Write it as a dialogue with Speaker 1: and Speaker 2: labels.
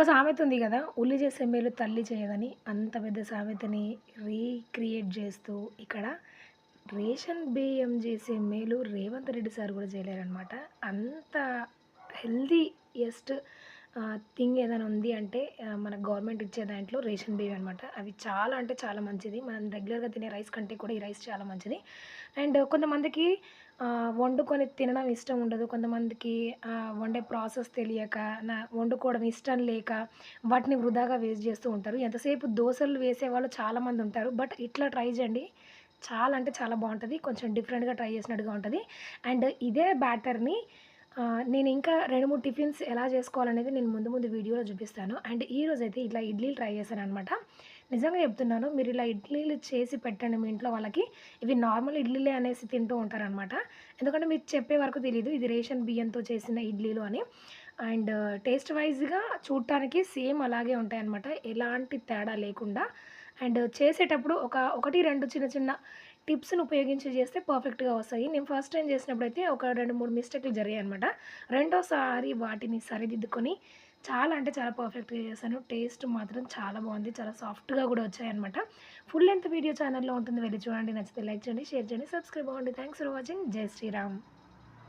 Speaker 1: ఒక సామెత ఉంది గదా! ఉల్లి చేసే మేలు తల్లి చేయదని. అంత పెద్ద సామెతని రీక్రియేట్ చేస్తూ ఇక్కడ రేషన్ బియ్యం చేసే మేలు రేవంత్ రెడ్డి సార్ గూడా చేయలేరనమాట. అంత హెల్తీయెస్ట్ థింగ్ ఏదైనా ఉంది అంటే మన గవర్నమెంట్ ఇచ్చే దాంట్లో రేషన్ బియ్యం అనమాట. అవి చాలా అంటే చాలా మంచిది. మనం రెగ్యులర్‌గా తినే రైస్ కంటే కూడా ఈ రైస్ చాలా మంచిది. అండ్ కొంతమందికి వండుకొని తినడం ఇష్టం ఉండదు. కొంతమందికి వండే ప్రాసెస్ తెలియక, వండుకోవడం ఇష్టం లేక వాటిని వృధాగా వేస్ట్ చేస్తూ ఉంటారు. ఎంతసేపు దోసలు వేసేవాళ్ళు చాలామందుంటారు. బట్ ఇట్లా ట్రై చేయండి. చాలా అంటే చాలా బావుంటది. కొంచెం డిఫరెంట్‌గా ట్రై చేసినట్టుగా ఉంటది. అండ్ ఇదే బ్యాటర్‌ని నేను ఇంకా 2, 3 టిఫిన్స్ ఎలా చేసుకోవాలనేది నేను ముందు ముందు వీడియోలో చూపిస్తాను. అండ్ ఈరోజైతే ఇట్లా ఇడ్లీలు ట్రై చేశాననమాట. నిజంగా చెప్తున్నాను. మీరు ఇలా ఇడ్లీలు చేసి పెట్టండి మీ ఇంట్లో వాళ్ళకి. ఇవి నార్మల్ ఇడ్లీలే అనేసి తింటూ ఉంటారనమాట. ఎందుకంటే మీకు చెప్పే వరకు తెలీదు. ఇది రేషన్ బియ్యంతో చేసిన ఇడ్లీలు అని. అండ్ టేస్ట్ వైస్‌గా చూడటానికి సేమ్ అలాగే ఉంటాయనమాట. ఎలాంటి తేడా లేకుండా. అండ్ చేసేటప్పుడు 1, 2 చిన్న చిన్న టిప్స్‌ని ఉపయోగించి చేస్తే పర్ఫెక్ట్‌గా వస్తాయి. నేను ఫస్ట్ టైమ్ చేసినప్పుడైతే ఒక 2, 3 మిస్టేక్‌లు జరిగాయనమాట. రెండోసారి వాటిని సరిదిద్దుకొని చాలా అంటే చాలా పర్ఫెక్ట్‌గా చేశాను. టేస్ట్ మాత్రం చాలా బావుంది. చాలా సాఫ్ట్‌గా గూడా వచ్చాయనమాట. ఫుల్ లెంత్ వీడియో ఛానెల్‌లో ఉంటుంది. వెళ్లి చూడండి. నచ్చితే లైక్ చేయండి, షేర్ చేయండి, సబ్స్క్రైబ్ అవ్వండి. Thanks for watching. జై శ్రీరామ్.